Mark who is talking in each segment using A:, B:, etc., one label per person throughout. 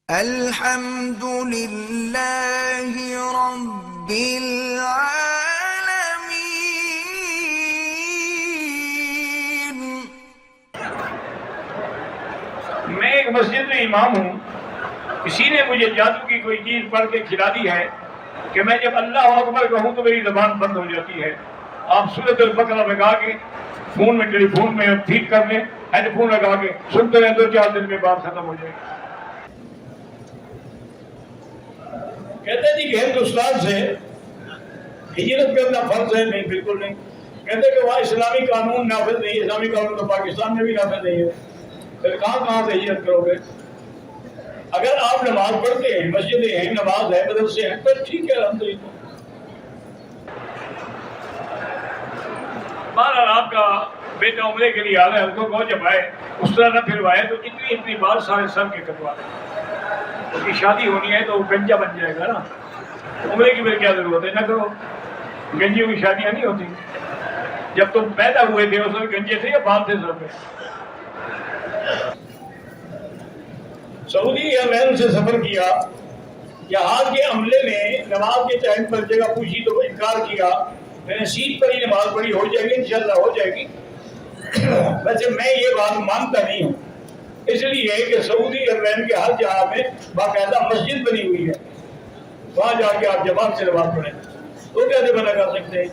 A: الحمد لله رب العالمين۔
B: میں ایک مسجد میں امام ہوں، کسی نے مجھے جادو کی کوئی چیز پڑھ کے کھلا دی ہے کہ میں جب اللہ اکبر کہوں تو میری زبان بند ہو جاتی ہے۔ آپ سورۃ البقرہ لگا کے فون میں ٹیلی فون میں ٹھیک کر لیں، ہیڈ فون لگا کے سنتے رہیں، 2-4 دن میں بات ختم ہو جائے گی۔ کہتے جی کہ ہندوستان سے ہجرت کرنا فرض ہے؟ نہیں، بالکل نہیں۔ کہتے کہ وہاں اسلامی قانون نافذ نہیں ہے، اسلامی قانون تو پاکستان میں بھی نافذ نہیں ہے، پھر کہاں سے ہجرت کرو گے؟ اگر آپ نماز پڑھتے ہیں، مسجدیں ہیں، نماز ہے، مدرسے ہیں، تو ٹھیک ہے، الحمدللہ۔ بہرحال آپ کا بیٹا عمرے کے لیے آ رہا ہے، اس کو کہو جب آئے اس طرح نہ پھروائے تو اتنی بار سارے سر کے کٹوا دیں۔ اس کی شادی ہونی ہے تو وہ گنجا بن جائے گا نا، عمرے کی پھر کیا ضرورت ہے؟ نہ کرو، گنجیوں کی شادیاں نہیں ہوتی۔ جب تم پیدا ہوئے تھے اس وقت گنجے تھے یا بال تھے سر پہ؟ سعودی ایئرلائن سے سفر کیا، جہاز کے عملے نے نماز کے ٹائم پر جگہ پوچھی تو انکار کیا۔ میں نے سیٹ پر ہی نماز پڑھی، ہو جائے گی انشاءاللہ، ہو جائے گی۔ ویسے میں یہ بات مانتا نہیں ہوں، اس لیے کہ سعودی ایئرلائن کے ہر جہاز میں باقاعدہ مسجد بنی ہوئی ہے، وہاں جا کے آپ جماعت سے نماز پڑھیں، تو کیسے منع کر سکتے ہیں؟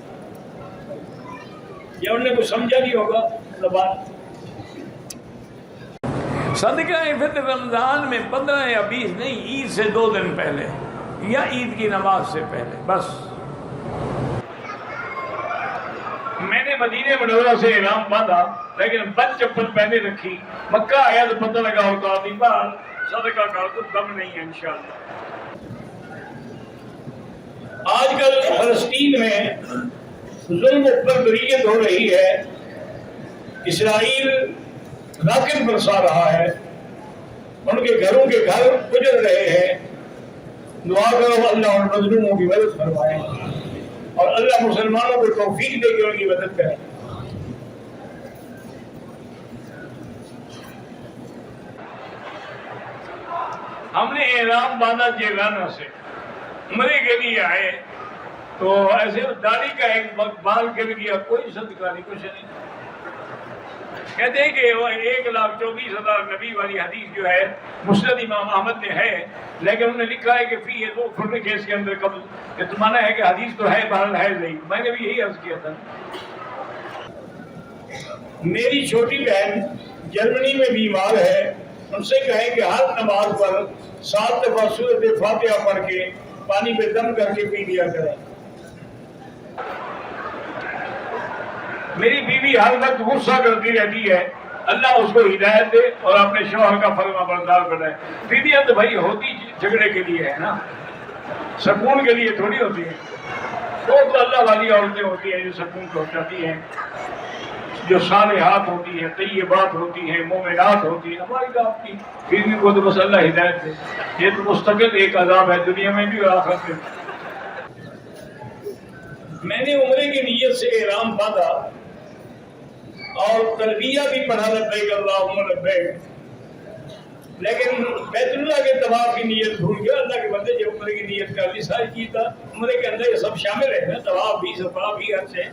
B: یا انہوں نے کچھ سمجھا نہیں ہوگا زبان۔ صدقہ فطر رمضان میں 15 یا 20 نہیں، عید سے 2 دن پہلے یا عید کی نماز سے پہلے بس۔ میں نے مدینہ منورہ سے احرام باندھا لیکن بد چپل پہنے رکھی، مکہ آیا تو پتہ لگا ہوتا آدھی بار صدقہ کر تو دم نہیں ہے انشاءاللہ۔ آج کل فلسطین میں ظلم پر بریت ہو رہی ہے، اسرائیل راکٹ برسا رہا ہے، ان کے گھروں کے گھر اجڑ رہے ہیں۔ دعا کرو اللہ ان مظلوموں کی مدد فرمائے اور اللہ مسلمانوں کو توفیق دے کے ان کی مدد کرے۔ ہم نے احرام باندھا جیلانہ سے، عمرے کے لیے آئے تو ایسے داڑھی کا ایک بال گر گیا، کوئی صدقہ نہیں، کچھ نہیں۔ کہتے ہیں کہ وہ 1,24,000 نبی والی حدیث جو ہے مسند امام احمد میں ہے، لیکن انہوں نے لکھا ہے کہ فی یہ دو فرنے کیس کے اندر قبل، یہ تو مانا ہے کہ حدیث تو ہے، بہرحال ہے نہیں۔ میں نے بھی یہی عرض کیا تھا۔ میری چھوٹی بہن جرمنی میں بیمار ہے، ان سے کہیں کہ ہر نماز پر 7 دفعہ سورۃ فاتحہ پڑھ کے پانی پہ دم کر کے پی لیا کریں۔ میری بیوی ہر وقت غصہ کرتی رہتی ہے، اللہ اس کو ہدایت دے اور اپنے شوہر کا فرما بردار بنائے۔ بیویاں تو بھائی ہوتی جھگڑے کے لیے ہے نا، سکون کے لیے تھوڑی ہوتی ہیں۔ وہ تو اللہ والی عورتیں ہوتی ہیں جو سکون پہنچاتی ہیں، جو صالحات ہوتی ہیں، طیبات ہوتی ہیں، مومنات ہوتی ہیں۔ ہماری تو آپ کی بیوی کو تو بس اللہ ہدایت دے۔ یہ تو مستقل ایک عذاب ہے دنیا میں بھی اور آخرت میں۔ میں نے عمرے کی نیت سے احرام باندھا اور تلبیہ بھی پڑھا لبیک اللہم لبیک، لیکن بیت اللہ کے طواف کی نیت بھول گیا۔ اللہ کے بندے جب عمرے کی نیت کر لی، ساری چیز تھا عمرے کے اندر یہ سب شامل ہے نا، طواف بھی، صفا بھی، حج سے۔